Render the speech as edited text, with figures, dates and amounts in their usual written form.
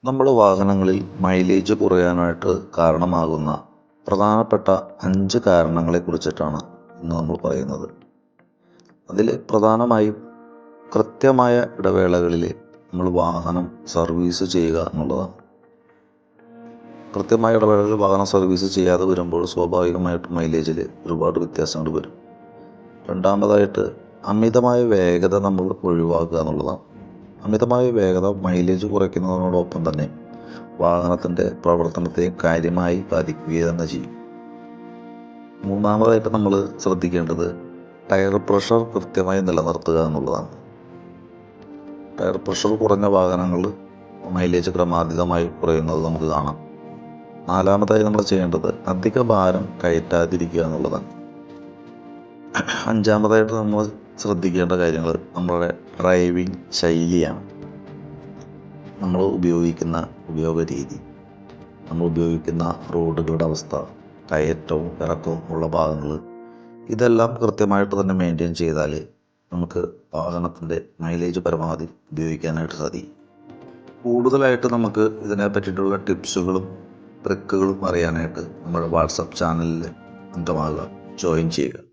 നമ്മൾ വാഹനങ്ങളിൽ മൈലേജ് കുറയാനായിട്ട് കാരണമാകുന്ന പ്രധാനപ്പെട്ട 5 കാരണങ്ങളെ കുറിച്ചിട്ടാണ് ഇന്ന് നമ്മൾ പറയുന്നത്. അതിൽ പ്രധാനമായും കൃത്യമായ ഇടവേളകളിൽ നമ്മൾ വാഹനം സർവീസ് ചെയ്യുക എന്നുള്ളതാണ്. കൃത്യമായ ഇടവേളകളിൽ വാഹനം സർവീസ് ചെയ്യാതെ വരുമ്പോൾ സ്വാഭാവികമായിട്ടും മൈലേജിൽ ഒരുപാട് വ്യത്യാസങ്ങൾ വരും. രണ്ടാമതായിട്ട് അമിതമായ വേഗത നമ്മൾ ഒഴിവാക്കുക എന്നുള്ളതാണ്. അമിതമായ വേഗത മൈലേജ് കുറയ്ക്കുന്നതിനോടൊപ്പം തന്നെ വാഹനത്തിൻ്റെ പ്രവർത്തനത്തെ കാര്യമായി ബാധിക്കുക തന്നെ ചെയ്യും. മൂന്നാമതായിട്ട് നമ്മൾ ശ്രദ്ധിക്കേണ്ടത് ടയർ പ്രഷർ കൃത്യമായി നിലനിർത്തുക എന്നുള്ളതാണ്. ടയർ പ്രഷർ കുറഞ്ഞ വാഹനങ്ങൾ മൈലേജ് ക്രമാതീതമായി കുറയുന്നത് നമുക്ക് കാണാം. നാലാമതായി നമ്മൾ ചെയ്യേണ്ടത് അധിക ഭാരം കയറ്റാതിരിക്കുക എന്നുള്ളതാണ്. അഞ്ചാമതായിട്ട് നമ്മൾ ശ്രദ്ധിക്കേണ്ട കാര്യങ്ങൾ നമ്മുടെ ഡ്രൈവിംഗ് ശൈലിയാണ്. നമ്മൾ ഉപയോഗിക്കുന്ന ഉപയോഗ രീതി, നമ്മൾ ഉപയോഗിക്കുന്ന റോഡുകളുടെ അവസ്ഥ, കയറ്റവും ഇറക്കവും ഉള്ള ഭാഗങ്ങൾ, ഇതെല്ലാം കൃത്യമായിട്ട് തന്നെ മെയിൻറ്റെയിൻ ചെയ്താൽ നമുക്ക് വാഹനത്തിൻ്റെ മൈലേജ് പരമാവധി ഉപയോഗിക്കാനായിട്ട് സാധിക്കും. കൂടുതലായിട്ട് നമുക്ക് ഇതിനെ പറ്റിയിട്ടുള്ള ടിപ്സുകളും ട്രിക്കുകളും അറിയാനായിട്ട് നമ്മുടെ വാട്സപ്പ് ചാനലിൽ അംഗമാകുക, ജോയിൻ ചെയ്യുക.